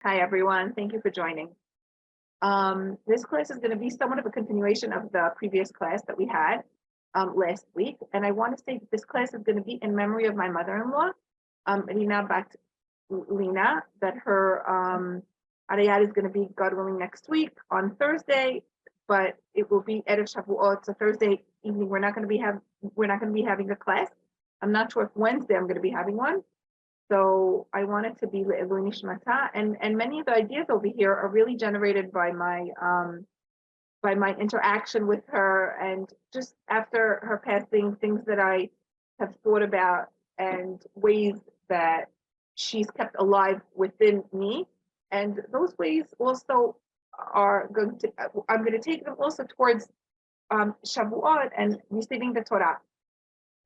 Hi, everyone. Thank you for joining. This class is going to be somewhat of a continuation of the previous class that we had last week. And I want to say that this class is going to be in memory of my mother-in-law, Lina, that her Arayat is going to be, God willing, next week on Thursday, but it will be Erev Shavuot, so Thursday evening. We're not going to be having a class. I'm not sure if Wednesday I'm going to be having one. So I want it to be Le'ilui Nishmata, and many of the ideas over here are really generated by my interaction with her, and just after her passing, things that I have thought about and ways that she's kept alive within me, and those ways also I'm going to take them also towards Shavuot and receiving the Torah,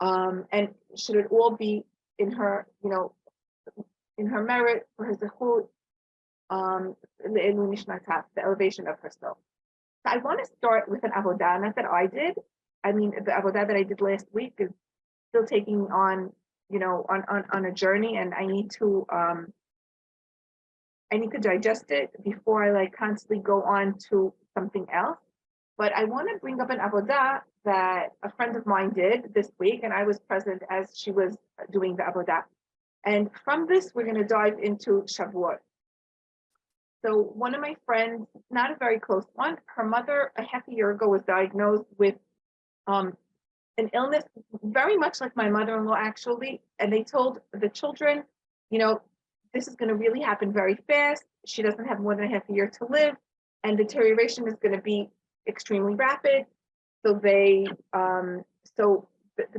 and should it all be in her, in her merit, for her zechut, the elevation of her soul. So I want to start with an avodah, not that I did. I mean, the avodah that I did last week is still taking on, on a journey, and I need to digest it before I like constantly go on to something else. But I want to bring up an avodah that a friend of mine did this week, and I was present as she was doing the avodah. And from this, we're going to dive into Shavuot. So one of my friends, not a very close one, her mother a half a year ago was diagnosed with an illness very much like my mother-in-law, actually. And they told the children, this is going to really happen very fast. She doesn't have more than a half a year to live, and deterioration is going to be extremely rapid. So the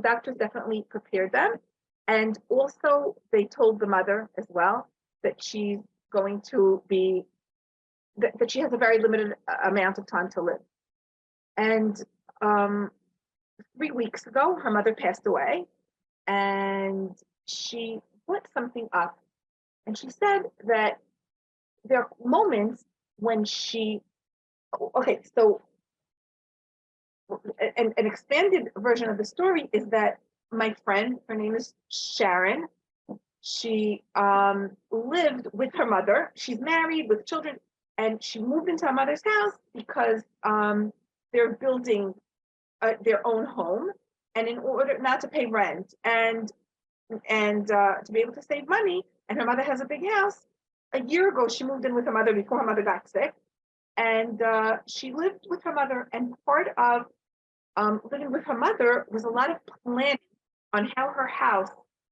doctors definitely prepared them. And also they told the mother as well that she's going to be, that she has a very limited amount of time to live. And 3 weeks ago, her mother passed away, and she put something up, and she said that there are moments when so an expanded version of the story is that my friend, her name is Sharon, she lived with her mother. She's married with children, and she moved into her mother's house because they're building their own home, and in order not to pay rent and to be able to save money, and her mother has a big house. A year ago, she moved in with her mother before her mother got sick, and she lived with her mother. And part of living with her mother was a lot of planning on how her house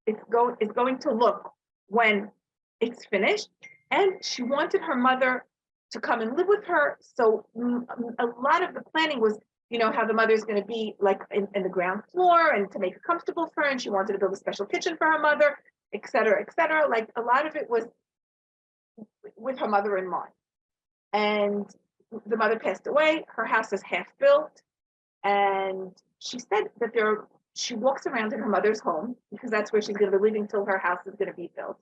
is going to look when it's finished. And she wanted her mother to come and live with her. So a lot of the planning was, how the mother's going to be like in the ground floor, and to make it comfortable for her. And she wanted to build a special kitchen for her mother, et cetera, et cetera. Like a lot of it was with her mother in mind. And the mother passed away. Her house is half built. And she said that she walks around in her mother's home because that's where she's going to be living till her house is going to be built.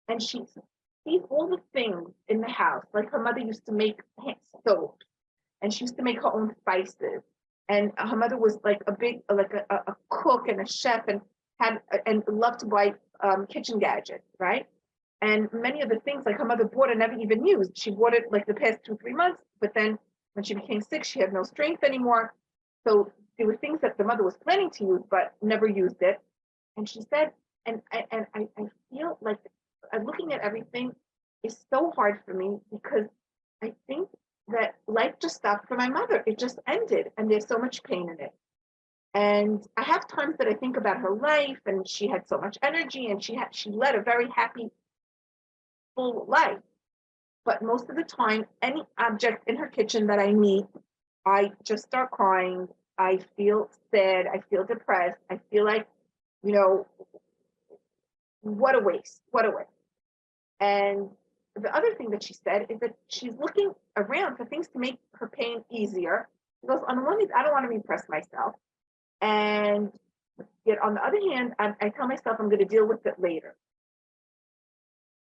And she sees all the things in the house, like her mother used to make soaps, and she used to make her own spices. And her mother was like a cook and a chef, and loved to buy kitchen gadgets, right? And many of the things like her mother bought and never even used. She bought it like the past 2-3 months, but then when she became sick, she had no strength anymore. So there were things that the mother was planning to use, but never used it. And she said, and I feel like looking at everything is so hard for me, because I think that life just stopped for my mother. It just ended, and there's so much pain in it. And I have times that I think about her life, and she had so much energy, and she led a very happy, full life. But most of the time, any object in her kitchen that I meet, I just start crying. I feel sad. I feel depressed. I feel like, what a waste. What a waste. And the other thing that she said is that she's looking around for things to make her pain easier. She goes, on the one hand, I don't want to repress myself. And yet on the other hand, I tell myself I'm going to deal with it later.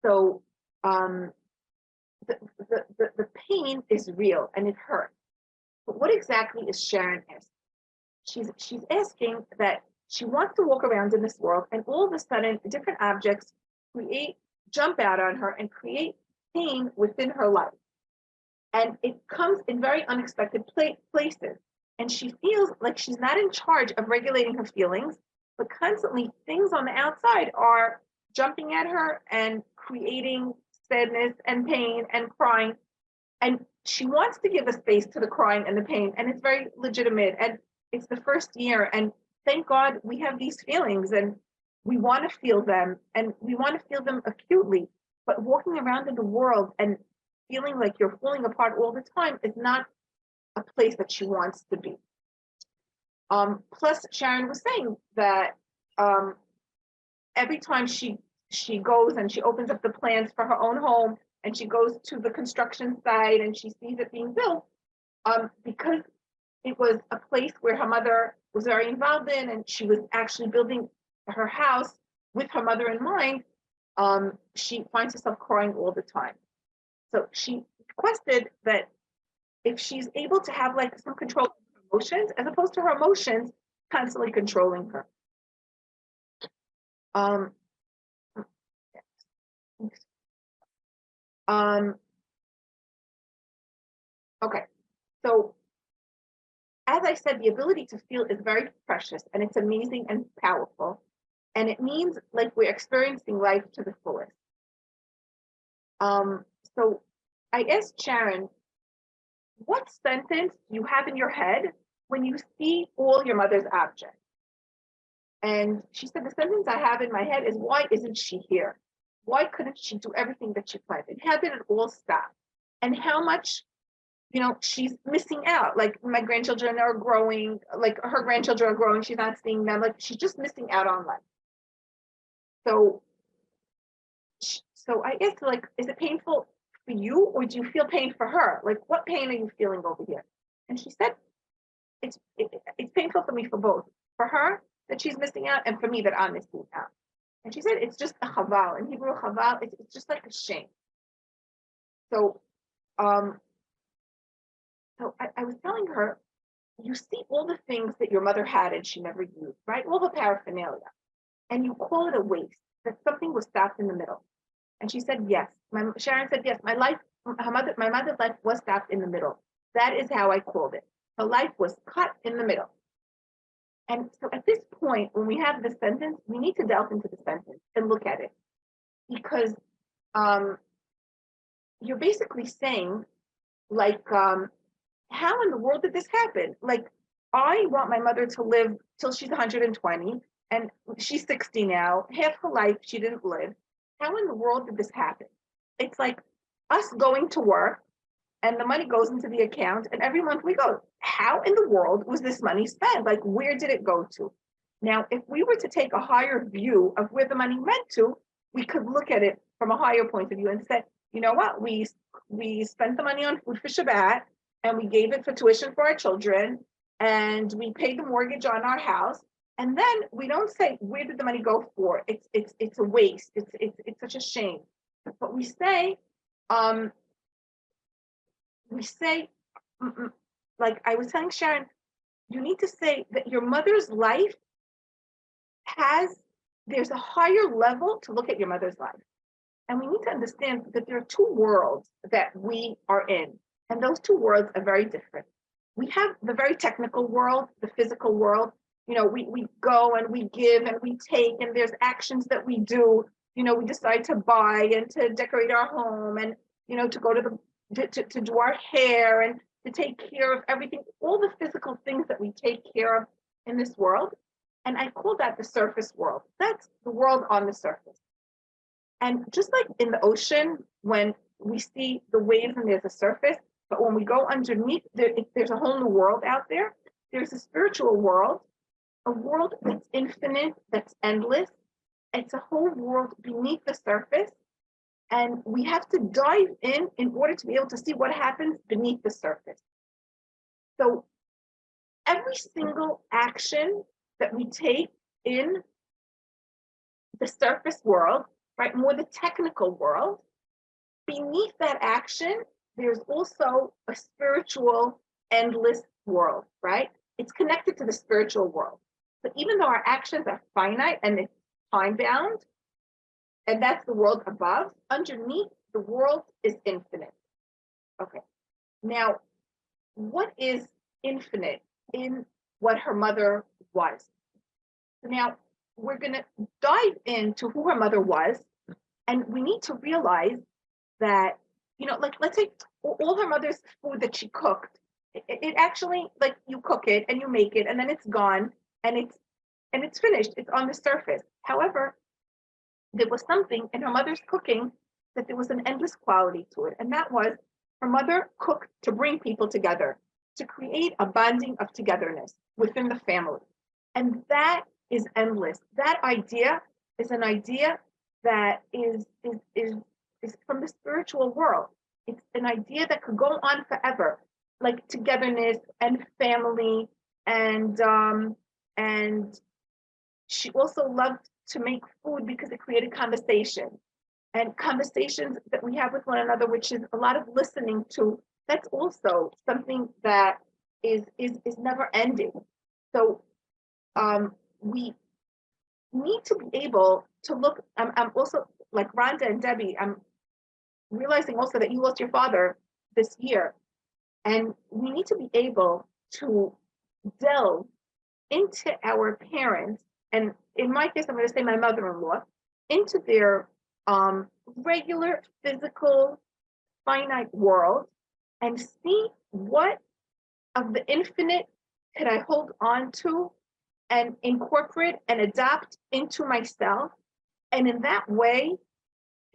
So the pain is real and it hurts. But what exactly is Sharon asking? She's asking that she wants to walk around in this world, and all of a sudden different objects jump out on her and create pain within her life. And it comes in very unexpected places. And she feels like she's not in charge of regulating her feelings, but constantly things on the outside are jumping at her and creating sadness and pain and crying. And she wants to give a space to the crying and the pain, and it's very legitimate. And it's the first year, and thank God we have these feelings, and we want to feel them, and we want to feel them acutely. But walking around in the world and feeling like you're falling apart all the time is not a place that she wants to be. Plus, Sharon was saying that every time she goes and she opens up the plans for her own home, and she goes to the construction site and she sees it being built, because it was a place where her mother was very involved in, and she was actually building her house with her mother in mind, she finds herself crying all the time. So she requested that if she's able to have like some control of her emotions, as opposed to her emotions constantly controlling her. Okay, so as I said, the ability to feel is very precious, and it's amazing and powerful. And it means like we're experiencing life to the fullest. So I asked Sharon, what sentence do you have in your head when you see all your mother's objects? And she said, the sentence I have in my head is, why isn't she here? Why couldn't she do everything that she planned? And how did it all stop? And how much, she's missing out. Like my grandchildren are growing, like her grandchildren are growing. She's not seeing them. Like she's just missing out on life. So I asked her, like, is it painful for you, or do you feel pain for her? Like, what pain are you feeling over here? And she said, it's painful for me for both. For her, that she's missing out, and for me that I'm missing out. And she said, it's just a chaval. In Hebrew, chaval, it's just like a shame. So, I was telling her, you see all the things that your mother had and she never used, right? All the paraphernalia. And you call it a waste, that something was stopped in the middle. And she said, yes. Sharon said, yes, my mother's life was stopped in the middle. That is how I called it. Her life was cut in the middle. And so at this point, when we have the sentence, we need to delve into the sentence and look at it. Because you're basically saying, like, how in the world did this happen? Like, I want my mother to live till she's 120, and she's 60 now. Half her life she didn't live. How in the world did this happen? It's like us going to work, and the money goes into the account, and every month we go, how in the world was this money spent? Like, where did it go to? Now, if we were to take a higher view of where the money went to, we could look at it from a higher point of view and say, you know what, we spent the money on food for Shabbat, and we gave it for tuition for our children, and we paid the mortgage on our house. And then we don't say, where did the money go for? It's a waste. It's such a shame. But we say, like I was telling Sharon, you need to say that your mother's life there's a higher level to look at your mother's life. And we need to understand that there are two worlds that we are in. And those two worlds are very different. We have the very technical world, the physical world. We go and we give and we take, and there's actions that we do. We decide to buy and to decorate our home, and, to go to to do our hair and to take care of everything, all the physical things that we take care of in this world. And I call that the surface world. That's the world on the surface. And just like in the ocean, when we see the waves and there's a surface, but when we go underneath, there's a whole new world out there. There's a spiritual world, a world that's infinite, that's endless. It's a whole world beneath the surface. And we have to dive in order to be able to see what happens beneath the surface. So every single action that we take in the surface world, right, more the technical world, beneath that action, there's also a spiritual, endless world, right? It's connected to the spiritual world. But even though our actions are finite and it's time bound, and that's the world above, underneath the world is infinite. Okay. Now, what is infinite in what her mother was? Now, we're going to dive into who her mother was, and we need to realize that, like, let's say all her mother's food that she cooked, it actually, like, you cook it and you make it and then it's gone and it's finished. It's on the surface. However, there was something in her mother's cooking that there was an endless quality to it. And that was her mother cooked to bring people together, to create a bonding of togetherness within the family. And that is endless. That idea is an idea that is from the spiritual world. It's an idea that could go on forever, like togetherness and family, and she also loved to make food because it created conversation and conversations that we have with one another, which is a lot of listening to. That's also something that is never ending. So we need to be able to look. I'm also, like Rhonda and Debbie, I'm realizing also that you lost your father this year, and we need to be able to delve into our parents, and in my case, I'm going to say my mother-in-law, into their regular physical finite world, and see what of the infinite could I hold on to and incorporate and adopt into myself. And in that way,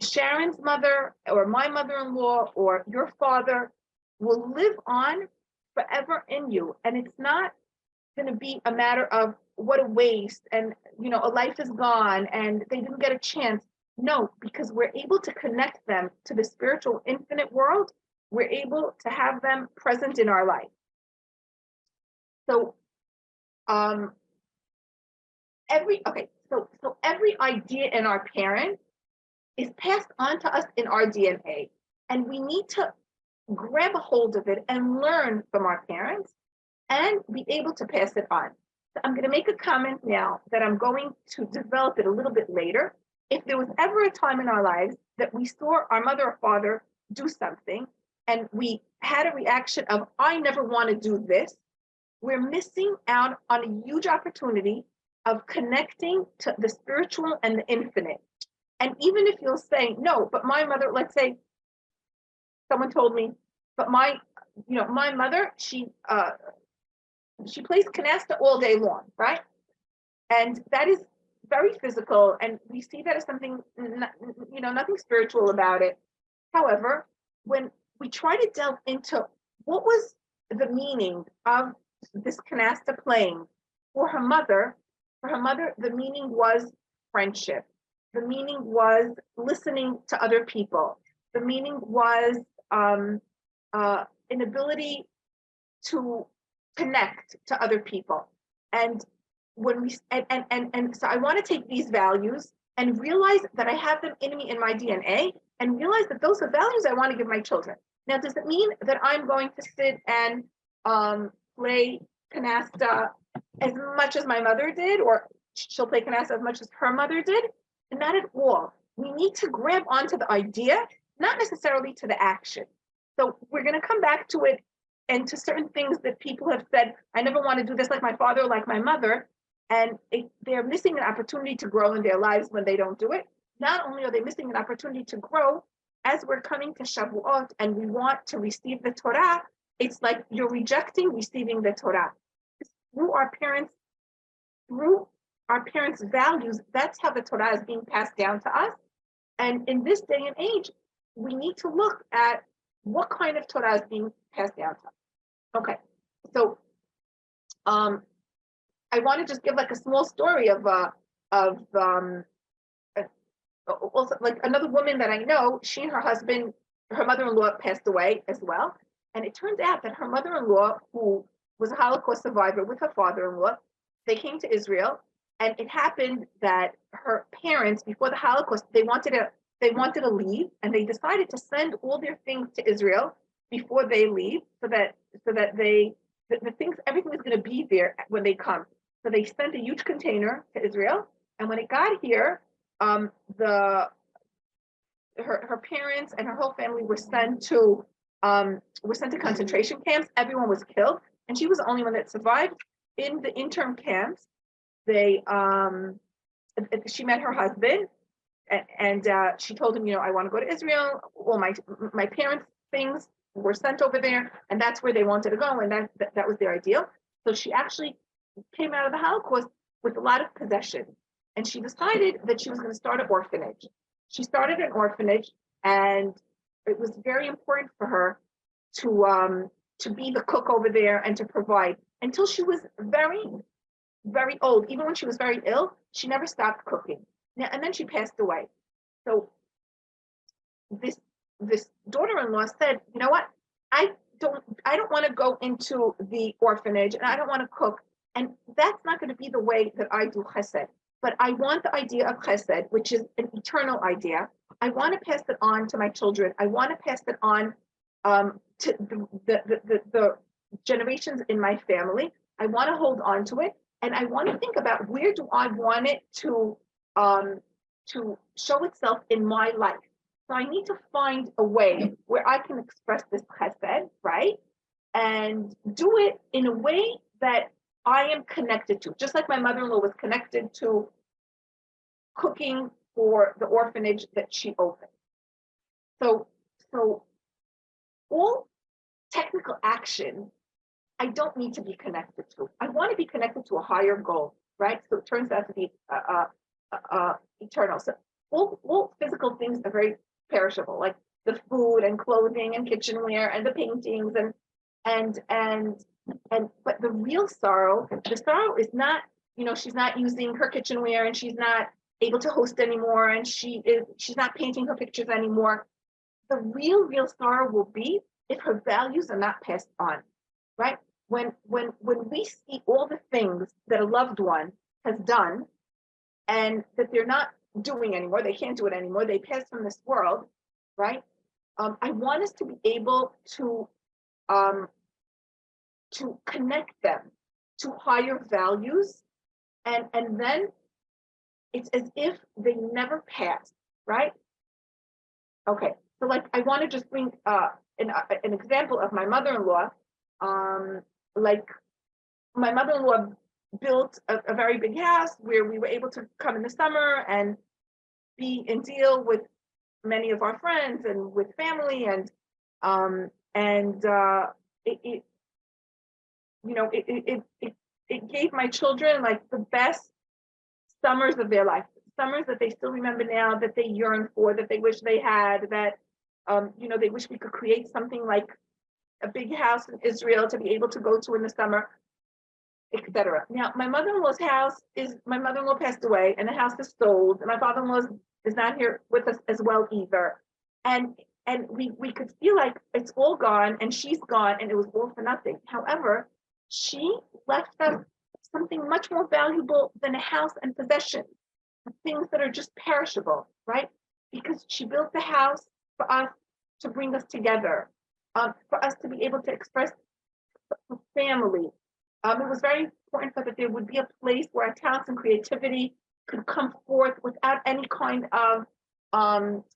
Sharon's mother or my mother-in-law or your father will live on forever in you. And it's not going to be a matter of what a waste and, a life is gone and they didn't get a chance. No, because we're able to connect them to the spiritual infinite world. We're able to have them present in our life. So every idea in our parents is passed on to us in our DNA, and we need to grab a hold of it and learn from our parents and be able to pass it on. So I'm going to make a comment now that I'm going to develop it a little bit later. If there was ever a time in our lives that we saw our mother or father do something and we had a reaction of, I never want to do this, we're missing out on a huge opportunity of connecting to the spiritual and the infinite. And even if you'll say, no, but my mother, let's say someone told me, but my mother, she plays canasta all day long, right? And that is very physical, and we see that as something, nothing spiritual about it. However, when we try to delve into what was the meaning of this canasta playing for her mother, the meaning was friendship. The meaning was listening to other people. The meaning was an ability to connect to other people. And when we and so I want to take these values and realize that I have them in me, in my DNA, and realize that those are values I want to give my children. Now, does it mean that I'm going to sit and play canasta as much as my mother did, or she'll play canasta as much as her mother did? Not at all. We need to grab onto the idea, not necessarily to the action. So we're going to come back to it and to certain things that people have said, I never want to do this like my father, like my mother. And they're missing an opportunity to grow in their lives when they don't do it. Not only are they missing an opportunity to grow, as we're coming to Shavuot and we want to receive the Torah, it's like you're rejecting receiving the Torah. Through our parents' values, that's how the Torah is being passed down to us. And in this day and age, we need to look at what kind of Torah is being passed down to us. Okay, so I want to just give like a small story of also like another woman that I know. She and her husband, her mother-in-law passed away as well, and it turned out that her mother-in-law, who was a Holocaust survivor with her father-in-law, they came to Israel, and it happened that her parents, before the Holocaust, they wanted to leave, and they decided to send all their things to Israel before they leave, so that the things, everything is going to be there when they come. So they sent a huge container to Israel, and when it got here, her parents and her whole family were sent to concentration camps. Everyone was killed, and she was the only one that survived. In the interim camps, they she met her husband, and she told him, I want to go to Israel. Well, my parents' things were sent over there, and that's where they wanted to go, and that was their ideal. So she actually came out of the Holocaust with a lot of possessions, and she decided that she was going to start an orphanage. She started an orphanage, and it was very important for her to be the cook over there and to provide until she was very, very old. Even when she was very ill, she never stopped cooking. Now, and then she passed away. So this daughter-in-law said, you know what? I don't want to go into the orphanage, and I don't want to cook. And that's not going to be the way that I do chesed. But I want the idea of chesed, which is an eternal idea. I want to pass it on to my children. I want to pass it on to the generations in my family. I want to hold on to it, and I want to think about where do I want it to show itself in my life. So I need to find a way where I can express this chesed, right? And do it in a way that I am connected to, just like my mother-in-law was connected to cooking for the orphanage that she opened. So all technical action, I don't need to be connected to. I want to be connected to a higher goal, right? So it turns out to be eternal. So all physical things are very perishable, like the food and clothing and kitchenware and the paintings but the real sorrow, the sorrow is not, she's not using her kitchenware, and she's not able to host anymore, and she's not painting her pictures anymore. The real sorrow will be if her values are not passed on, right? When we see all the things that a loved one has done and that they're not doing anymore, they can't do it anymore, they pass from this world, right? I want us to be able to connect them to higher values, and then it's as if they never passed, right? Okay, so like I want to just bring an example of my mother-in-law. Like my mother-in-law built a very big house where we were able to come in the summer and be and deal with many of our friends and with family, and it gave my children like the best summers of their life, summers that they still remember now, that they yearn for, that they wish they had, that they wish we could create something like a big house in Israel to be able to go to in the summer, etc. Now, my mother-in-law passed away, and the house is sold, and my father-in-law is not here with us as well either. And we could feel like it's all gone, and she's gone, and it was all for nothing. However, she left us something much more valuable than a house and possessions, things that are just perishable, right? Because she built the house for us to bring us together, for us to be able to express family. It was very important for that there would be a place where our talents and creativity could come forth without any kind of,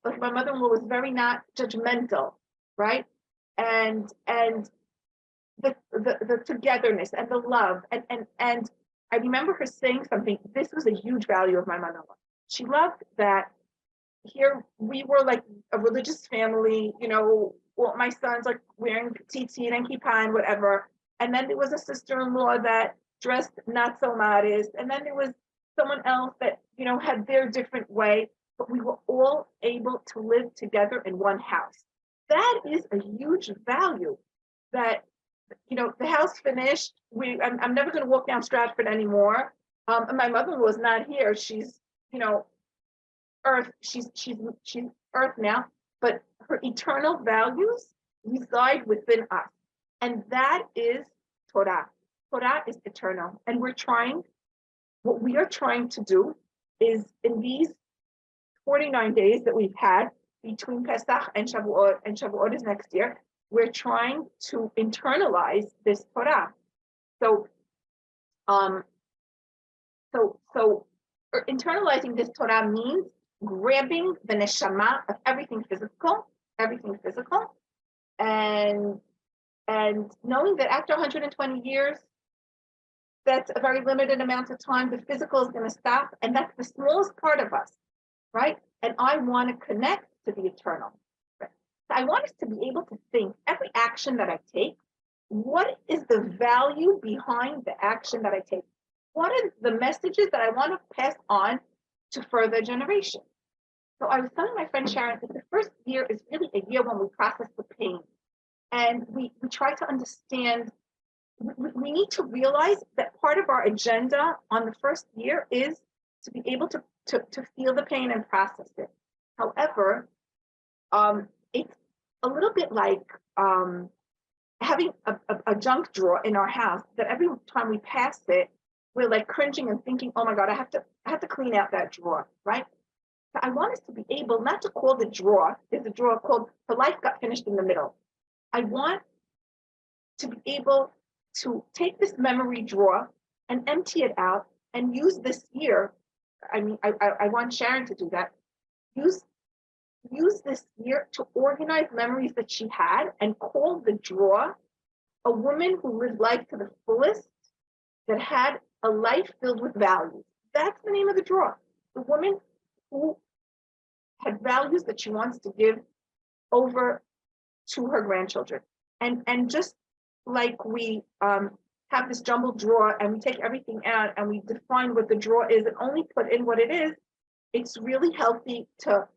like my mother-in-law was very not judgmental, right? And the togetherness and the love, and I remember her saying something. This was a huge value of my mother-in-law. She loved that here we were like a religious family, well, my son's like wearing tzitzit and kippah and whatever. And then there was a sister-in-law that dressed not so modest. And then there was someone else that, had their different way, but we were all able to live together in one house. That is a huge value that, the house finished. I'm never going to walk down Stratford anymore. And my mother-in-law is not here. She's, earth. She's earth now, but her eternal values reside within us. And that is Torah. Torah is eternal. And what we are trying to do is in these 49 days that we've had between Pesach and Shavuot is next year, we're trying to internalize this Torah. So internalizing this Torah means grabbing the neshama of everything physical, and knowing that after 120 years, that's a very limited amount of time. The physical is going to stop, and that's the smallest part of us, right? And I want to connect to the eternal. Right? So I want us to be able to think every action that I take, what is the value behind the action that I take? What are the messages that I want to pass on to further generations? So I was telling my friend Sharon that the first year is really a year when we process the pain. And we try to understand, we need to realize that part of our agenda on the first year is to be able to feel the pain and process it. However, it's a little bit like having a junk drawer in our house that every time we pass it, we're like cringing and thinking, oh my God, I have to clean out that drawer, right? So I want us to be able not to call the drawer, there's a drawer called "Her Life Got Finished in the Middle." I want to be able to take this memory drawer and empty it out and use this year. I mean, I want Sharon to do that. Use this year to organize memories that she had and call the drawer a woman who lived life to the fullest, that had a life filled with values. That's the name of the drawer. The woman who had values that she wants to give over to her grandchildren. And just like we have this jumbled drawer and we take everything out and we define what the drawer is and only put in what it is, it's really healthy to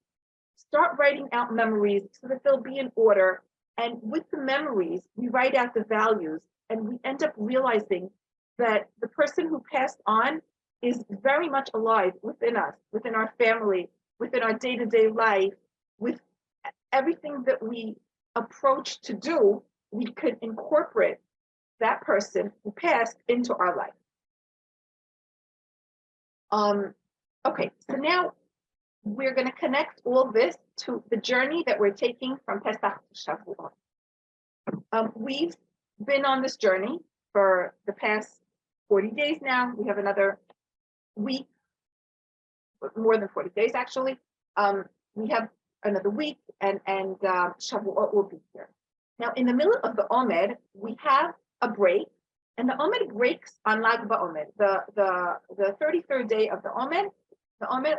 start writing out memories so that they'll be in order. And with the memories, we write out the values, and we end up realizing that the person who passed on is very much alive within us, within our family, within our day-to-day life, with everything that we approach to do, we could incorporate that person who passed into our life. Okay, so now we're going to connect all this to the journey that we're taking from Pesach to Shavuot. We've been on this journey for the past 40 days now. We have another week, more than 40 days actually. We have another week, and Shavuot will be here. Now, in the middle of the Omer, we have a break, and the Omer breaks on Lag BaOmer, the 33rd day of the Omer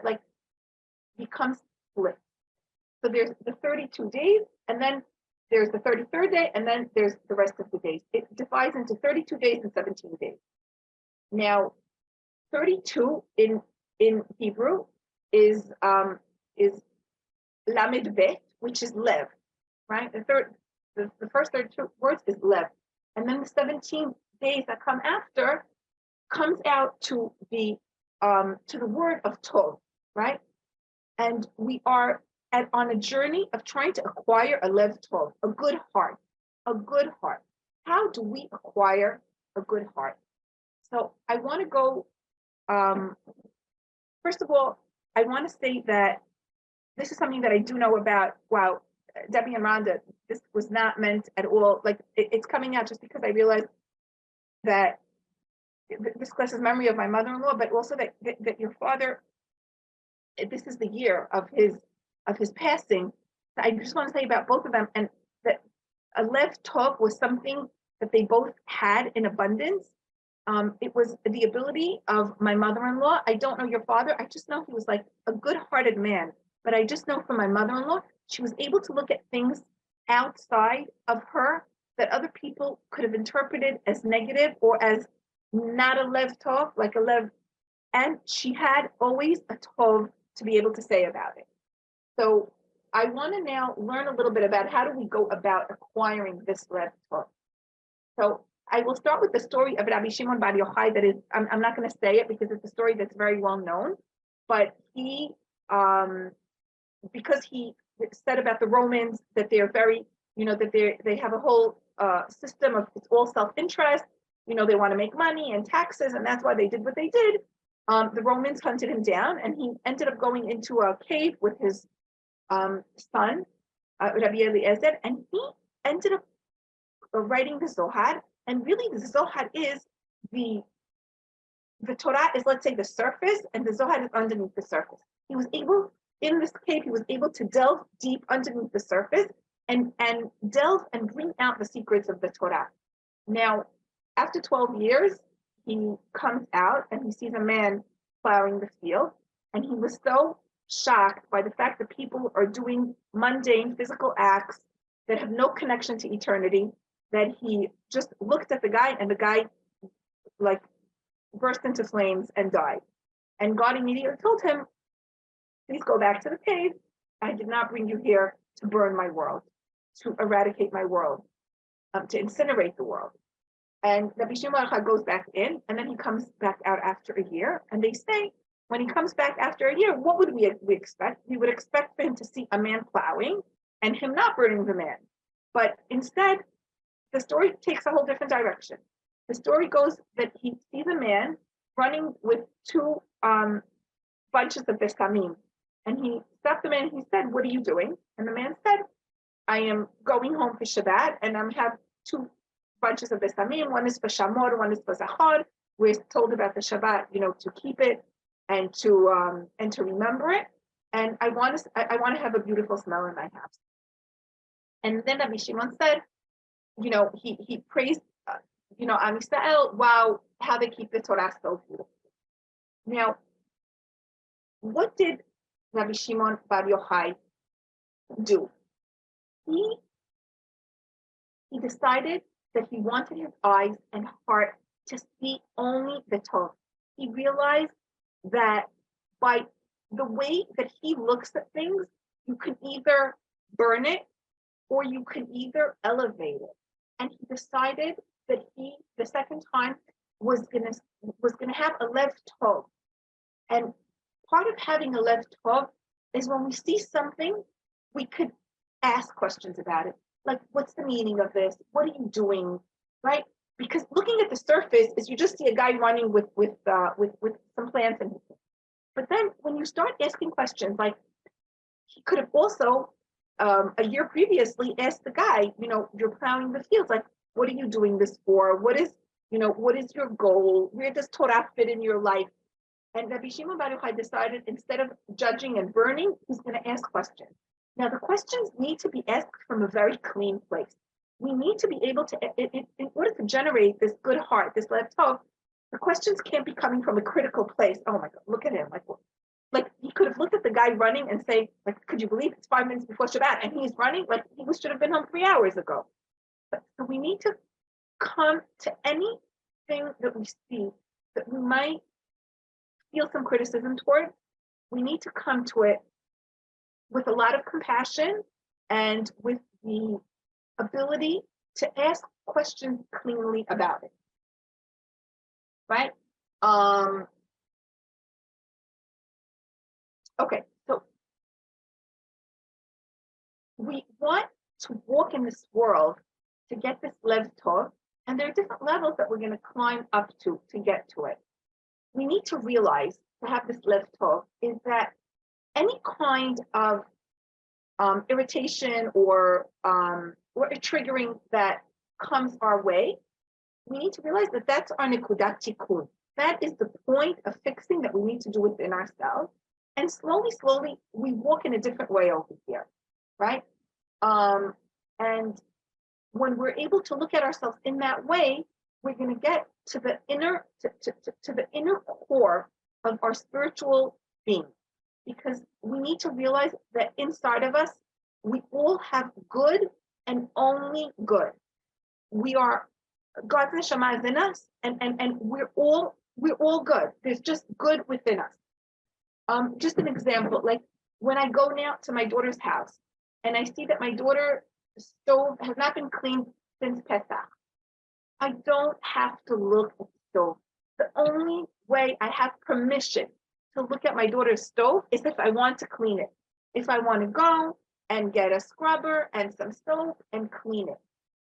like becomes split. So there's the 32 days, and then there's the 33rd day, and then there's the rest of the days. It divides into 32 days and 17 days. Now, 32 in Hebrew is Lamed Bet, which is Lev, right? The first 32 words is Lev, and then the 17 days that come after comes out to the word of Tov, right? And we are on a journey of trying to acquire a Lev Tov, a good heart, a good heart. How do we acquire a good heart? So I want to go, first of all, I want to say that this is something that I do know about. Wow, Debbie and Rhonda, this was not meant at all. Like it's coming out just because I realized that this class is memory of my mother-in-law, but also that your father, this is the year of his passing. I just want to say about both of them, and that a Lev Tov was something that they both had in abundance. It was the ability of my mother-in-law. I don't know your father. I just know he was like a good-hearted man. But I just know from my mother-in-law, she was able to look at things outside of her that other people could have interpreted as negative or as not a Lev Tov, like a Lev. And she had always a Tov to be able to say about it. So I want to now learn a little bit about how do we go about acquiring this Lev Tov. So I will start with the story of Rabbi Shimon Bar Yochai. That is, I'm not going to say it because it's a story that's very well known, but he, because he said about the Romans that they're very, that they have a whole system of, it's all self-interest, they want to make money and taxes, and that's why they did what they did. The Romans hunted him down, and he ended up going into a cave with his son, Rabbi Eliezer, and he ended up writing the Zohar. And really, the Zohar is the Torah is, let's say, the surface, and the Zohar is underneath the surface. He was able in this cave, he was able to delve deep underneath the surface and delve and bring out the secrets of the Torah. Now, after 12 years, he comes out and he sees a man plowing the field, and he was so shocked by the fact that people are doing mundane physical acts that have no connection to eternity, that he just looked at the guy, and the guy like burst into flames and died. And God immediately told him, please go back to the cave. I did not bring you here to burn my world, to eradicate my world, to incinerate the world. And Rabbi Shimon goes back in, and then he comes back out after a year. And they say, when he comes back after a year, what would we expect? We would expect for him to see a man plowing and him not burning the man. But instead, the story takes a whole different direction. The story goes that he sees a man running with two bunches of besamim. And he stopped the man and he said, what are you doing? And the man said, I am going home for Shabbat, and I have two bunches of besamim. One is for Shamor, one is for Zachor. We're told about the Shabbat, to keep it and to remember it. And I want to have a beautiful smell in my house. And then Rabbi Shimon said, he praised, Am Yisrael, wow, how they keep the Torah so beautiful. Now, what did Rabbi Shimon Bar Yochai do? He decided that he wanted his eyes and heart to see only the Torah. He realized that by the way that he looks at things, you can either burn it or you can either elevate it. And he decided that he, the second time, was gonna have a lev tov. And part of having a lev tov is when we see something, we could ask questions about it. Like, what's the meaning of this? What are you doing? Right? Because looking at the surface is you just see a guy running with some plants and. But then when you start asking questions, like he could have also a year previously asked the guy, you're plowing the fields, like, what are you doing this for? What is your goal? Where does Torah fit in your life? And Rabbi Shimon Bar Yochai decided, instead of judging and burning, he's going to ask questions. Now, the questions need to be asked from a very clean place. We need to be able to, in order to generate this good heart, this lev tov, the questions can't be coming from a critical place. Oh my God, look at him. Like he could have looked at the guy running and say, like, could you believe it's 5 minutes before Shabbat and he's running? Like he should have been home 3 hours ago. So we need to come to anything that we see that we might feel some criticism toward. We need to come to it with a lot of compassion and with the ability to ask questions cleanly about it. Right? Okay, so we want to walk in this world to get this lev tov, and there are different levels that we're going to climb up to get to it. We need to realize, to have this lev tov, is that any kind of irritation or a triggering that comes our way, we need to realize that that's our nekudat tikkun. That is the point of fixing that we need to do within ourselves. And slowly, we walk in a different way over here, right? And when we're able to look at ourselves in that way, we're going to get to the inner to the inner core of our spiritual being, because we need to realize that inside of us, we all have good and only good. We are God's neshama is in us, and we're all good. There's just good within us. Just an example, like when I go now to my daughter's house and I see that my daughter's stove has not been cleaned since Pesach, I don't have to look at the stove. The only way I have permission to look at my daughter's stove is if I want to clean it. If I want to go and get a scrubber and some soap and clean it.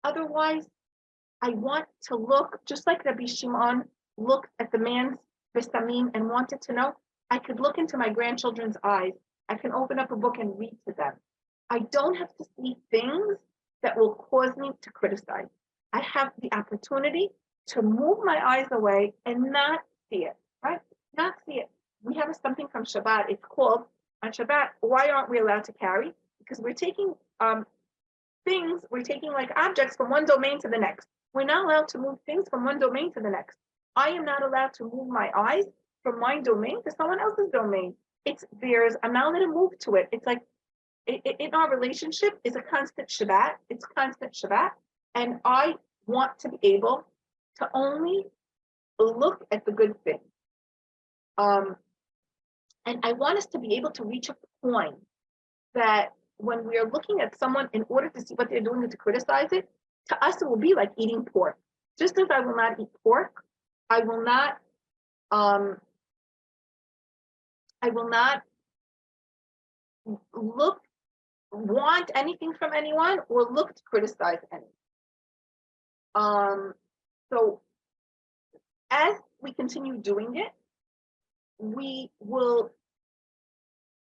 Otherwise, I want to look, just like Rabbi Shimon looked at the man's besamim and wanted to know, I could look into my grandchildren's eyes. I can open up a book and read to them. I don't have to see things that will cause me to criticize. I have the opportunity to move my eyes away and not see it, right? Not see it. We have something from Shabbat. It's called on Shabbat, why aren't we allowed to carry? Because we're taking things, we're taking like objects from one domain to the next. We're not allowed to move things from one domain to the next. I am not allowed to move my eyes from my domain to someone else's domain. It's theirs. I'm not allowed to move to it. It's like in our relationship is a constant Shabbat. It's constant Shabbat. And I want to be able to only look at the good thing. And I want us to be able to reach a point that when we are looking at someone in order to see what they're doing and to criticize it, to us it will be like eating pork. Just as I will not eat pork, I will not want anything from anyone or look to criticize anyone. So as we continue doing it, we will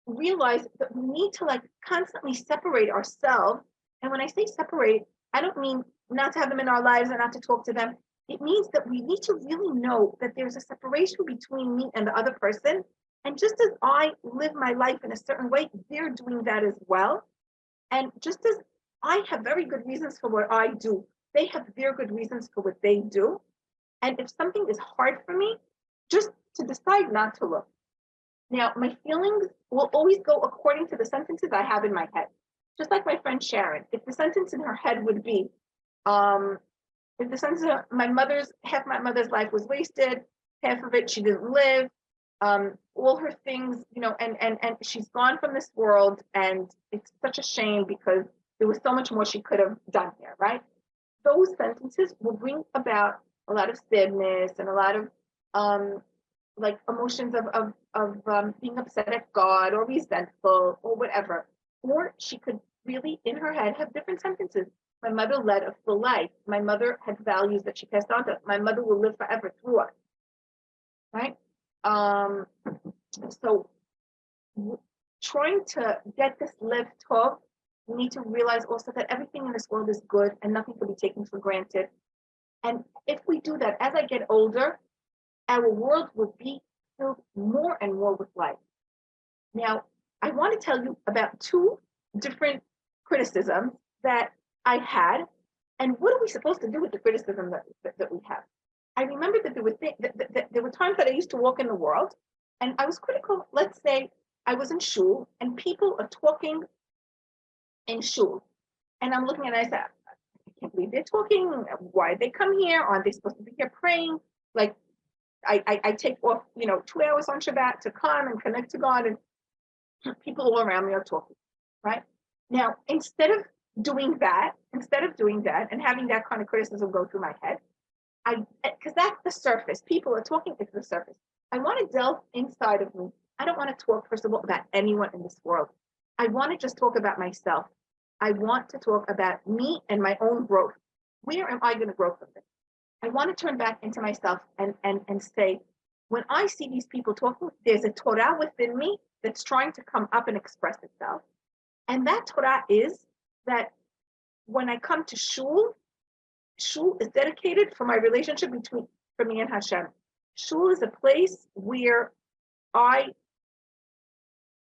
realize that we need to like constantly separate ourselves. And when I say separate, I don't mean not to have them in our lives and not to talk to them. It means that we need to really know that there's a separation between me and the other person. And just as I live my life in a certain way, they're doing that as well. And just as I have very good reasons for what I do, they have their good reasons for what they do. And if something is hard for me, just to decide not to look. Now, my feelings will always go according to the sentences I have in my head. Just like my friend Sharon, if the sentence in her head would be, if the sentence of half my mother's life was wasted, half of it she didn't live, all her things, and she's gone from this world, and it's such a shame because there was so much more she could have done here, right? Those sentences will bring about a lot of sadness and a lot of like emotions of being upset at God or resentful or whatever. Or she could really in her head have different sentences. My mother led a full life. My mother had values that she passed on to us. My mother will live forever through us, right? So trying to get this lev tov, we need to realize also that everything in this world is good and nothing can be taken for granted. And if we do that, as I get older, our world will be filled more and more with light. Now, I want to tell you about two different criticisms that I had, and what are we supposed to do with the criticism that we have? I remember that there were times that I used to walk in the world, and I was critical. Let's say I was in shul, and people are talking in shul, and I'm looking and I said, I can't believe they're talking. Why did they come here? Aren't they supposed to be here praying? Like, I take off, 2 hours on Shabbat to come and connect to God, and people all around me are talking, right? Now, instead of doing that and having that kind of criticism go through my head, because that's the surface. People are talking, it's the surface. I want to delve inside of me. I don't want to talk, first of all, about anyone in this world. I want to just talk about myself. I want to talk about me and my own growth. Where am I going to grow from this? I want to turn back into myself and say, when I see these people talking, there's a Torah within me that's trying to come up and express itself. And that Torah is that when I come to shul is dedicated for my relationship for me and Hashem. Shul is a place where I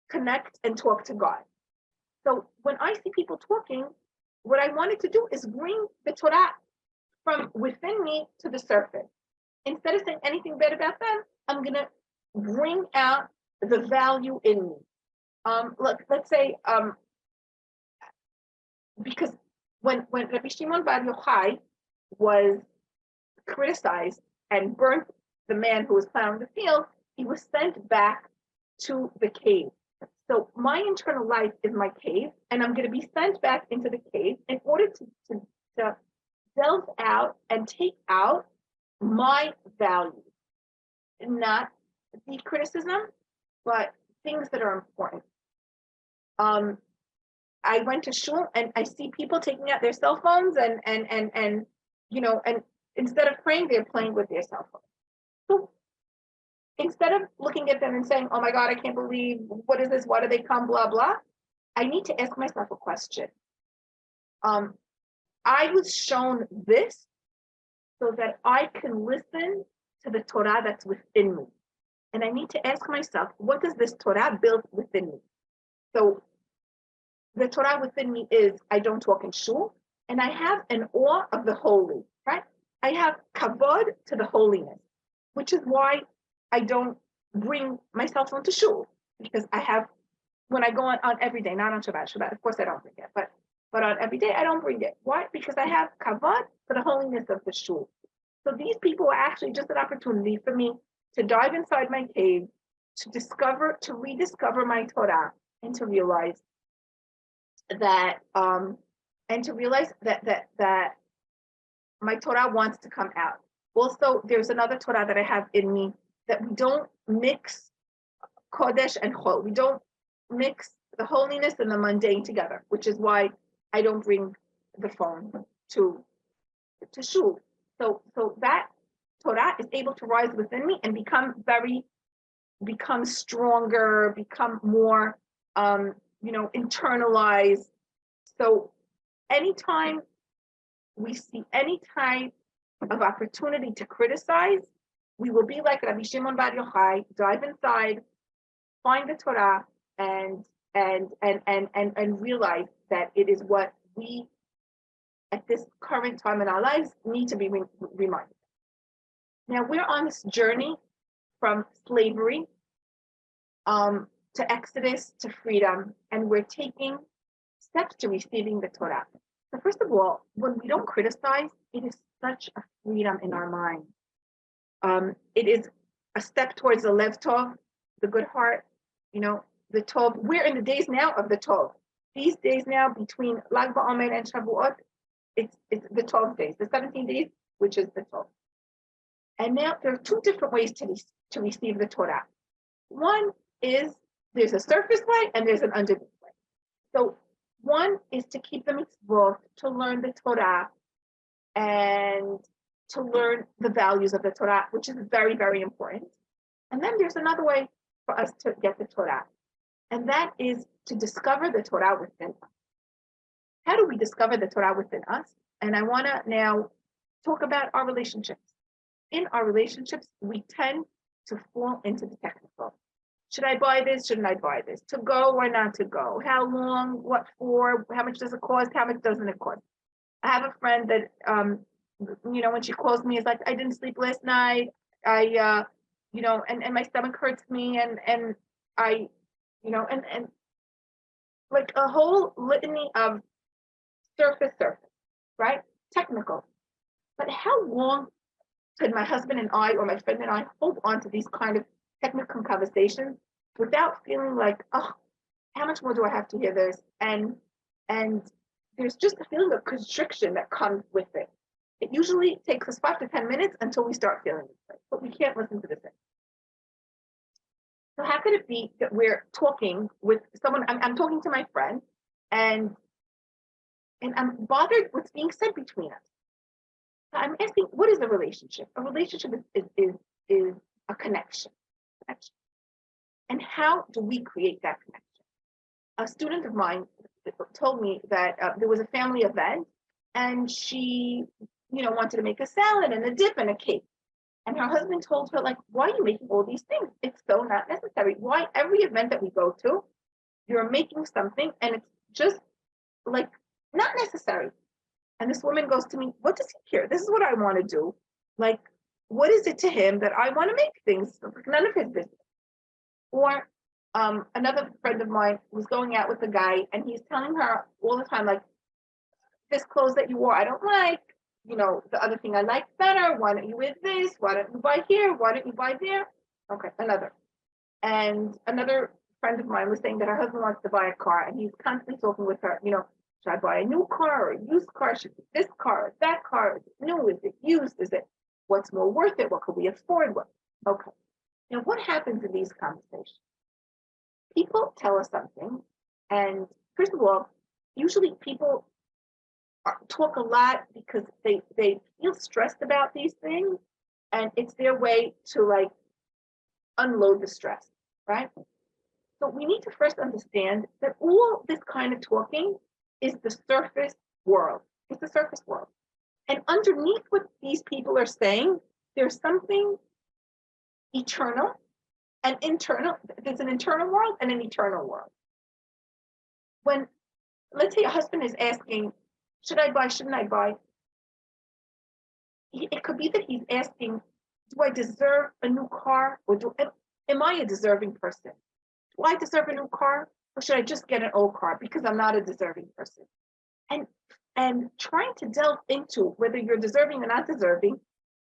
connect and talk to God. So when I see people talking, what I wanted to do is bring the Torah from within me to the surface. Instead of saying anything bad about them, I'm going to bring out the value in me. Let's say, because when Rabbi Shimon Bar Yochai was criticized and burnt the man who was plowing the field, he was sent back to the cave. So my internal life is my cave, and I'm going to be sent back into the cave in order to delve out and take out my values, not the criticism, but things that are important. I went to shul and I see people taking out their cell phones and instead of praying, they're playing with their cell phones. So instead of looking at them and saying, oh my God, I can't believe, what is this? Why do they come? Blah, blah. I need to ask myself a question. I was shown this so that I can listen to the Torah that's within me. And I need to ask myself, what does this Torah build within me? So the Torah within me is I don't talk in shul, and I have an awe of the holy, right? I have kavod to the holiness, which is why I don't bring my cell phone to shul, because I have, when I go on every day, not on Shabbat. Shabbat, of course, I don't bring it, but on every day I don't bring it. Why? Because I have kavod for the holiness of the shul. So these people are actually just an opportunity for me to dive inside my cave, to rediscover my Torah, and to realize that that my Torah wants to come out. Also, there's another Torah that I have in me, that we don't mix Kodesh and Chol. We don't mix the holiness and the mundane together, which is why I don't bring the phone to shul. So that Torah is able to rise within me and become stronger, become more internalized. So anytime we see any type of opportunity to criticize, we will be like Rabbi Shimon Bar Yochai, dive inside, find the Torah, and realize that it is what we, at this current time in our lives, need to be reminded. Now we're on this journey from slavery to Exodus to freedom, and we're taking steps to receiving the Torah. So first of all, when we don't criticize, it is such a freedom in our mind. It is a step towards the Lev Tov, the good heart, the Tov. We're in the days now of the Tov. These days now between Lag BaOmer and Shavuot, it's the 12 days, the 17 days, which is the Tov. And now there are two different ways to receive the Torah. One is there's a surface way and there's an underneath way. So one is to keep the mitzvot, to learn the Torah, and to learn the values of the Torah, which is very, very important. And then there's another way for us to get the Torah, and that is to discover the Torah within us. How do we discover the Torah within us? And I want to now talk about our relationships. In our relationships, we tend to fall into the technical. Should I buy this? Shouldn't I buy this? To go or not to go? How long? What for? How much does it cost? How much doesn't it cost? I have a friend that, when she calls me, is like, I didn't sleep last night. And my stomach hurts me, and I, and like a whole litany of surface, right? Technical. But how long could my husband and I, or my friend and I, hold on to these kind of technical conversations without feeling like, oh, how much more do I have to hear this? And there's just a feeling of constriction that comes with it. It usually takes us 5 to 10 minutes until we start feeling it, but we can't listen to this thing. So how could it be that we're talking with someone, I'm talking to my friend, and I'm bothered what's being said between us. I'm asking, what is a relationship? A relationship is a connection. And how do we create that connection? A student of mine told me that there was a family event, and she, wanted to make a salad and a dip and a cake. And her husband told her, like, why are you making all these things? It's so not necessary. Why every event that we go to, you're making something and it's just like not necessary. And this woman goes to me, what does he care? This is what I want to do. Like, what is it to him that I want to make things? None of his business. Or another friend of mine was going out with a guy, and he's telling her all the time, like, this clothes that you wore, I don't like. The other thing I like better. Why don't you wear this? Why don't you buy here? Why don't you buy there? Okay, another. And another friend of mine was saying that her husband wants to buy a car, and he's constantly talking with her, should I buy a new car or a used car? Should it be this car or that car? Is it new? Is it used? Is it what's more worth it? What could we afford? Okay. Now, what happens in these conversations? People tell us something, and first of all, usually people talk a lot because they feel stressed about these things, and it's their way to like unload the stress, right? So we need to first understand that all this kind of talking is the surface world. It's the surface world. And underneath what these people are saying, there's something eternal and internal. There's an internal world and an eternal world. when, let's say a husband is asking, should I buy, shouldn't I buy? It could be that he's asking, do I deserve a new car, or am I a deserving person? Do I deserve a new car, or should I just get an old car because I'm not a deserving person? And trying to delve into whether you're deserving or not deserving,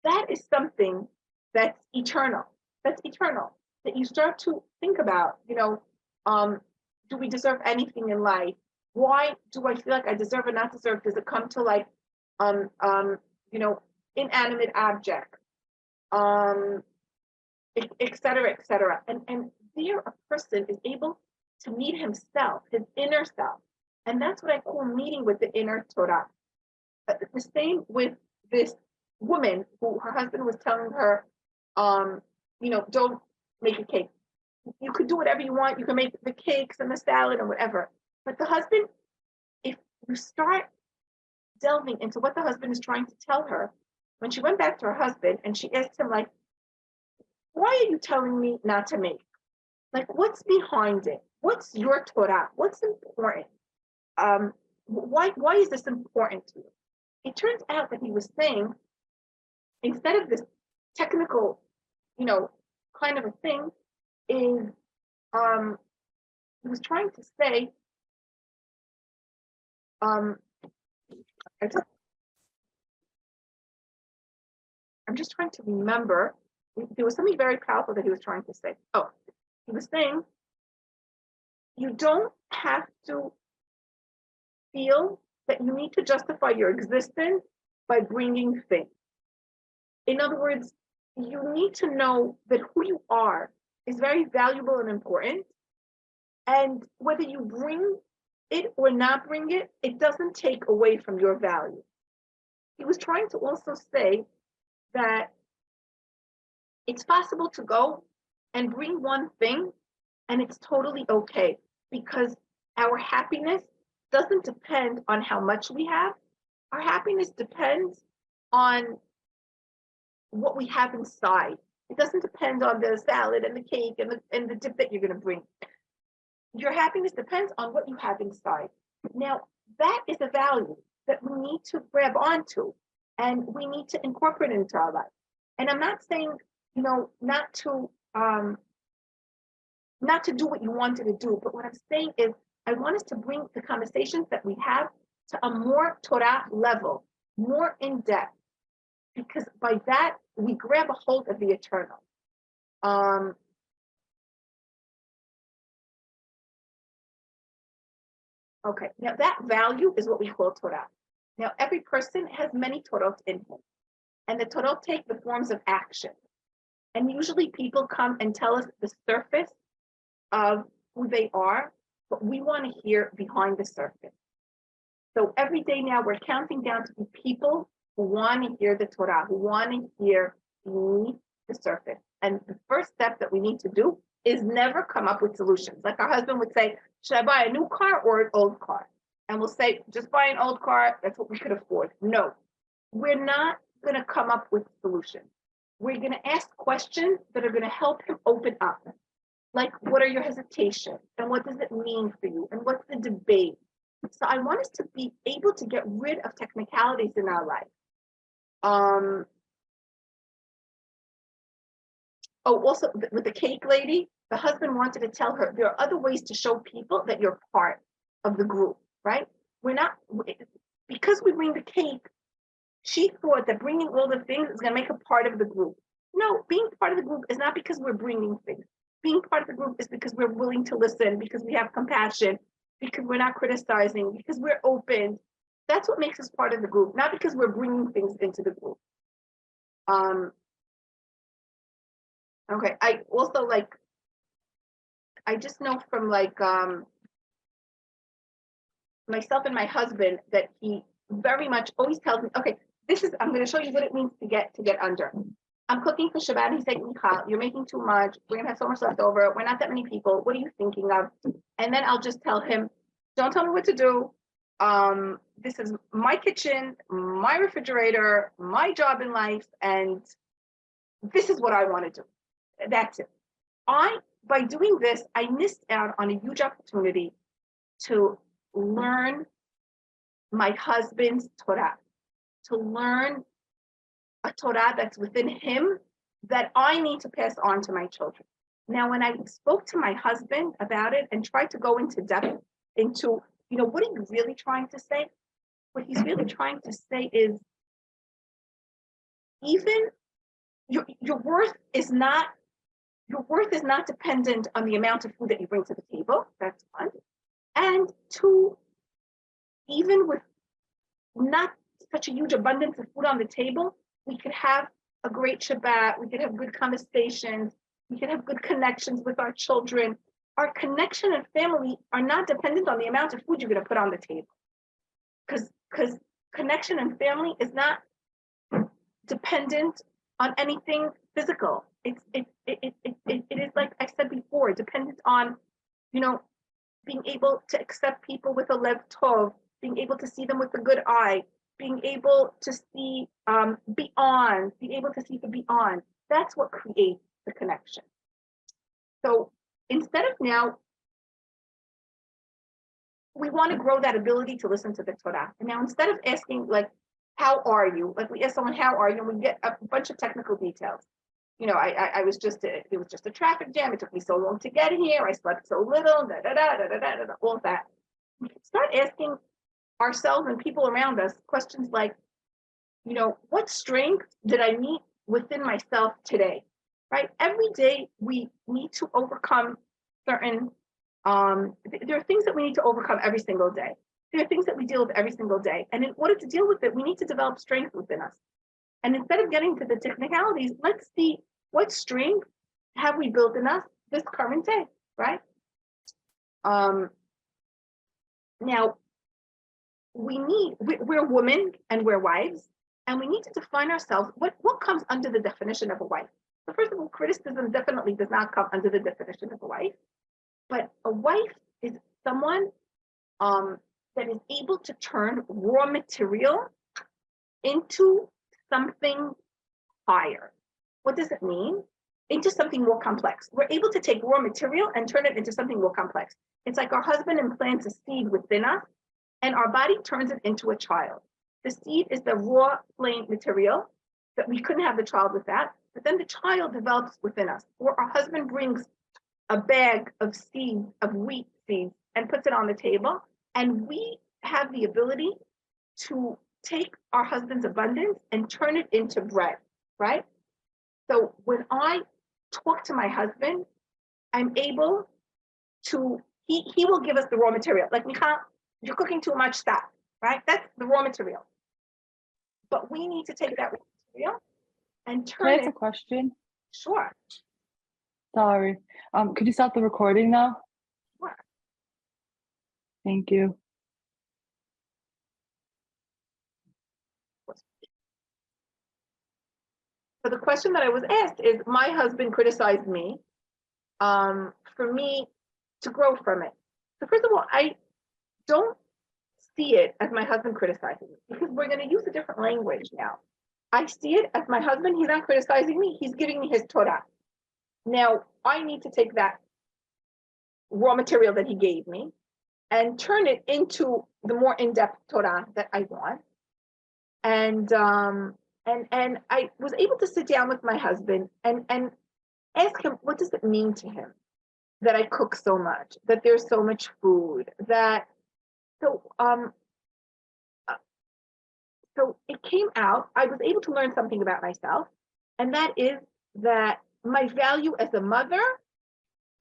that is something that's eternal. That's eternal. That you start to think about, do we deserve anything in life? Why do I feel like I deserve or not deserve? Does it come to like, you know, inanimate object, et cetera, et cetera. And there a person is able to meet himself, his inner self. And that's what I call meeting with the inner Torah. The same with this woman who her husband was telling her, don't make a cake. You could do whatever you want. You can make the cakes and the salad and whatever. But the husband, if you start delving into what the husband is trying to tell her, when she went back to her husband and she asked him, like, why are you telling me not to make? Like, what's behind it? What's your Torah? What's important? Why is this important to you? It turns out that he was saying, instead of this technical, kind of a thing, is he was trying to say, I'm just trying to remember. There was something very powerful that he was trying to say. Oh, he was saying, you don't have to feel that you need to justify your existence by bringing things. In other words, you need to know that who you are is very valuable and important. And whether you bring it or not bring it, it doesn't take away from your value. He was trying to also say that it's possible to go and bring one thing and it's totally okay, because our happiness doesn't depend on how much we have. Our happiness depends on what we have inside. It doesn't depend on the salad and the cake and the dip that you're going to bring. Your happiness depends on what you have inside. Now, that is a value that we need to grab onto and we need to incorporate into our life. And I'm not saying, not to do what you wanted to do, but what I'm saying is I want us to bring the conversations that we have to a more Torah level, more in depth, because by that we grab a hold of the eternal. Okay, now that value is what we call Torah. Now every person has many Torot in him, and the Torot take the forms of action. And usually people come and tell us the surface of who they are, but we want to hear behind the surface. So every day now we're counting down to be people who want to hear the Torah, who want to hear beneath the surface. And the first step that we need to do is never come up with solutions. Like our husband would say, should I buy a new car or an old car? And we'll say, just buy an old car. That's what we could afford. No, we're not going to come up with solutions. We're going to ask questions that are going to help him open up. Like, what are your hesitations? And what does it mean for you? And what's the debate? So I want us to be able to get rid of technicalities in our life. Also with the cake lady, the husband wanted to tell her there are other ways to show people that you're part of the group, right? We're not, because we bring the cake, she thought that bringing all the things is going to make her part of the group. No, being part of the group is not because we're bringing things. Being part of the group is because we're willing to listen, because we have compassion, because we're not criticizing, because we're open. That's what makes us part of the group, not because we're bringing things into the group. Okay, I also I just know from myself and my husband that he very much always tells me, okay, I'm going to show you what it means to get under. I'm cooking for Shabbat. He's like, Michal, you're making too much. We're going to have so much left over. We're not that many people. What are you thinking of? And then I'll just tell him, don't tell me what to do. This is my kitchen, my refrigerator, my job in life, and this is what I want to do. That's it. By doing this, I missed out on a huge opportunity to learn my husband's Torah, to learn a Torah that's within him that I need to pass on to my children. Now, when I spoke to my husband about it and tried to go into depth into, what are you really trying to say? What he's really trying to say is, even your worth is not dependent on the amount of food that you bring to the table. That's one. And two, even with not such a huge abundance of food on the table, we could have a great Shabbat, we could have good conversations, we could have good connections with our children. Our connection and family are not dependent on the amount of food you're going to put on the table. Because connection and family is not dependent on anything physical. It is, like I said before, dependent on, being able to accept people with a lev tov, being able to see them with a good eye, being able to see beyond, be able to see the beyond. That's what creates the connection. So instead of now, we want to grow that ability to listen to the Torah. And now instead of asking, like, how are you? Like, we ask someone, how are you? And we get a bunch of technical details. I was just, it was just a traffic jam. It took me so long to get here. I slept so little, all of that. We can start asking ourselves and people around us questions like, what strength did I meet within myself today, right? Every day we need to overcome certain, there are things that we need to overcome every single day. There are things that we deal with every single day. And in order to deal with it, we need to develop strength within us. And instead of getting to the technicalities, let's see what strength have we built in us this current day, right? Now, we're women and we're wives, and we need to define ourselves. What comes under the definition of a wife? So first of all, criticism definitely does not come under the definition of a wife, but a wife is someone that is able to turn raw material into something higher. What does it mean? Into something more complex. We're able to take raw material and turn it into something more complex. It's like our husband implants a seed within us, and our body turns it into a child. The seed is the raw, plain material that we couldn't have the child with that, but then the child develops within us. Or our husband brings a bag of seeds, of wheat seeds, and puts it on the table, and we have the ability to take our husband's abundance and turn it into bread, right? So when I talk to my husband, I'm able to, he will give us the raw material. Like, Michal, you're cooking too much stuff, right? That's the raw material. But we need to take that raw material and turn it. Can I ask a question? Sure. Sorry. Could you stop the recording now? Sure. Thank you. So the question that I was asked is, my husband criticized me for me to grow from it. So first of all, I don't see it as my husband criticizing me, because we're going to use a different language now. I see it as my husband, he's not criticizing me, he's giving me his Torah. Now, I need to take that raw material that he gave me and turn it into the more in-depth Torah that I want. And I was able to sit down with my husband and ask him, what does it mean to him that I cook so much, that there's so much food, so it came out, I was able to learn something about myself, and that is that my value as a mother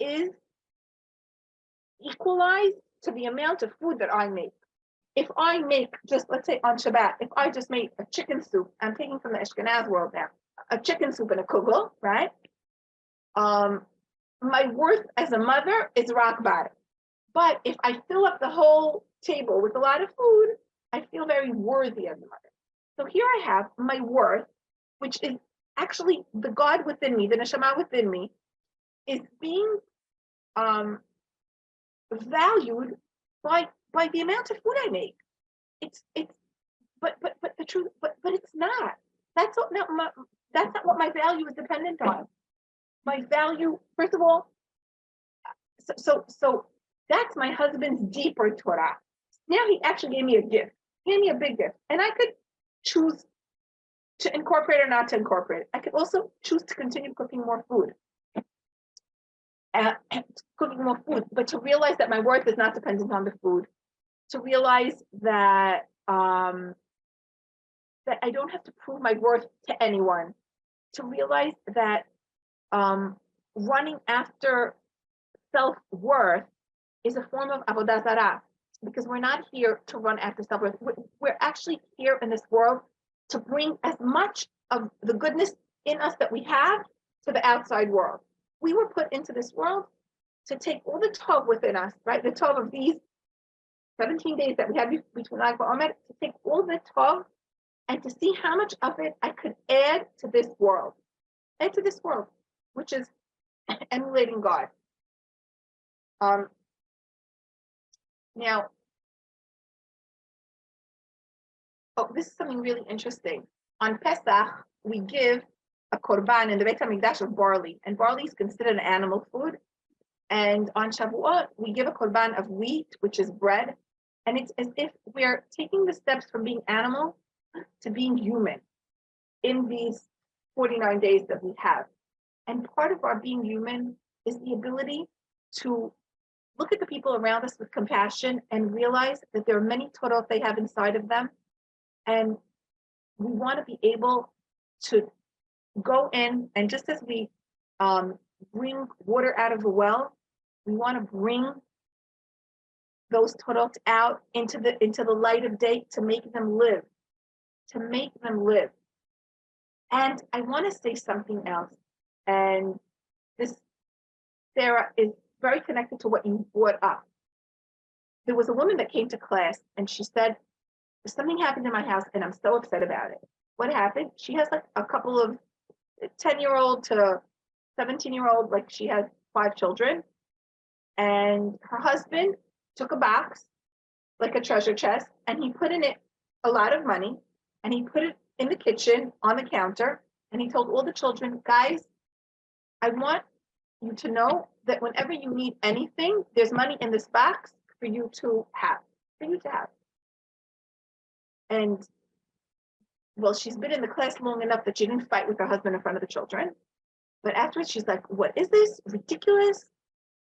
is equalized to the amount of food that I make. If I make just, let's say on Shabbat, if I just make a chicken soup, I'm taking from the Ashkenaz world now, a chicken soup and a kugel, right? My worth as a mother is rock bottom. But if I fill up the whole table with a lot of food, I feel very worthy as a mother. So here I have my worth, which is actually the God within me, the neshama within me, is being valued by the amount of food I make. But the truth, but it's not. That's not what my value is dependent on. My value, first of all, so That's my husband's deeper Torah. Now he actually gave me a gift. He gave me a big gift. And I could choose to incorporate or not to incorporate it. I could also choose to continue cooking more food. Cooking more food, but to realize that my worth is not dependent on the food. To realize that that I don't have to prove my worth to anyone. To realize that running after self-worth is a form of avodah zarah, because we're not here to run after self-worth. We're actually here in this world to bring as much of the goodness in us that we have to the outside world. We were put into this world to take all the tov within us, right? The tov of these 17 days that we have between Lag BaOmer, to take all the tov and to see how much of it I could add to this world, which is emulating God. Now, this is something really interesting. On Pesach, we give a korban in the Beit HaMikdash of barley, and barley is considered an animal food. And on Shavuot, we give a korban of wheat, which is bread. And it's as if we're taking the steps from being animal to being human in these 49 days that we have. And part of our being human is the ability to look at the people around us with compassion and realize that there are many Torot they have inside of them. And we want to be able to go in, and just as we bring water out of the well, we want to bring those Torot out into the light of day to make them live, And I want to say something else. And this, Sarah, is very connected to what you brought up. There was a woman that came to class and she said, something happened in my house and I'm so upset about it. What happened? She has like a couple of 10-year-old to 17-year-old, like she has 5 children. And her husband took a box, like a treasure chest, and he put in it a lot of money, and he put it in the kitchen on the counter, and he told all the children, guys, I want you to know that whenever you need anything, there's money in this box for you to have. And well, she's been in the class long enough that she didn't fight with her husband in front of the children. But afterwards, she's like, what is this? Ridiculous.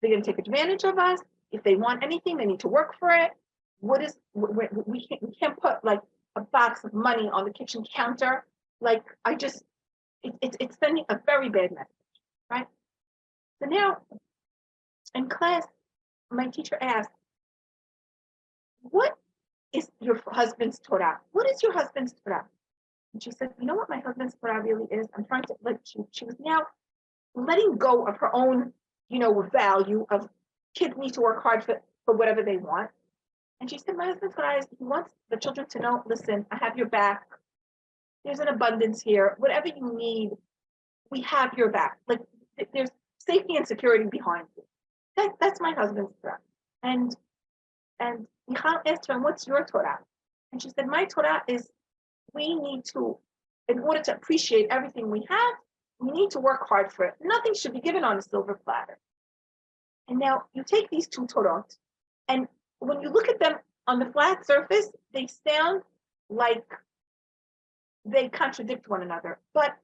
They're going to take advantage of us. If they want anything, they need to work for it. We can't put like a box of money on the kitchen counter. Like, it's sending a very bad message, right? So now in class, my teacher asked, what is your husband's Torah? What is your husband's Torah? And she said, you know what my husband's Torah really is? I'm trying to, like, she was now letting go of her own, value of kids need to work hard for whatever they want. And she said, my husband's Torah is, he wants the children to know, listen, I have your back. There's an abundance here. Whatever you need, we have your back. Like, there's safety and security behind you. That's my husband's Torah. And Michal asked her, what's your Torah? And she said, my Torah is, we need to, in order to appreciate everything we have, we need to work hard for it. Nothing should be given on a silver platter. And now you take these two Torot, and when you look at them on the flat surface, they sound like they contradict one another. But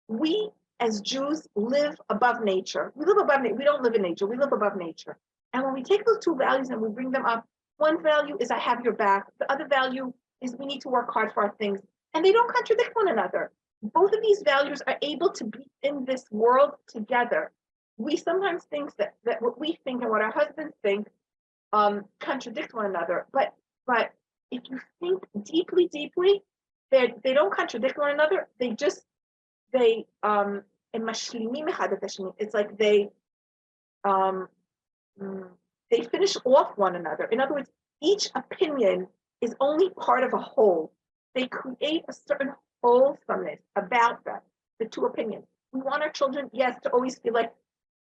we as Jews live above nature. We live above nature. We don't live in nature. We live above nature. And when we take those two values and we bring them up, one value is I have your back. The other value is we need to work hard for our things. And they don't contradict one another. Both of these values are able to be in this world together. We sometimes think that what we think and what our husbands think contradict one another. But if you think deeply, they don't contradict one another. It's like they finish off one another. In other words, each opinion is only part of a whole. They create a certain wholesomeness about them, the two opinions. We want our children, yes, to always feel like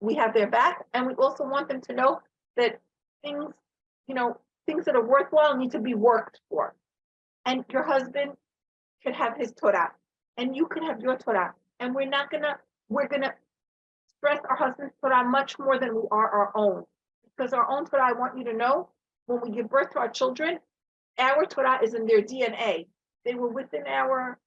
we have their back, and we also want them to know that things that are worthwhile need to be worked for. And your husband could have his Torah, and you could have your Torah, and we're gonna stress our husband's Torah much more than we are our own, because our own Torah, I want you to know, when we give birth to our children, our Torah is in their DNA. They were within our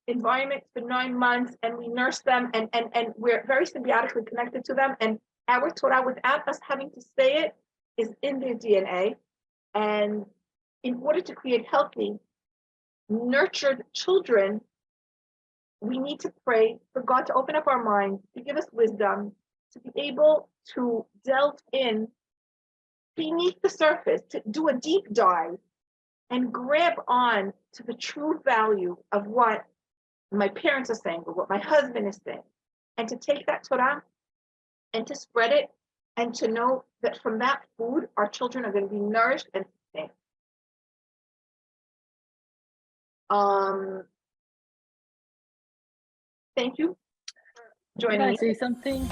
environment for 9 months, and we nurse them, and we're very symbiotically connected to them. And our Torah, without us having to say it, is in their DNA. And in order to create healthy, nurtured children, we need to pray for God to open up our minds, to give us wisdom, to be able to delve in beneath the surface, to do a deep dive and grab on to the true value of what my parents are saying or what my husband is saying, and to take that Torah and to spread it, and to know that from that food, our children are going to be nourished and sustained. Thank you for joining Can I me. say something?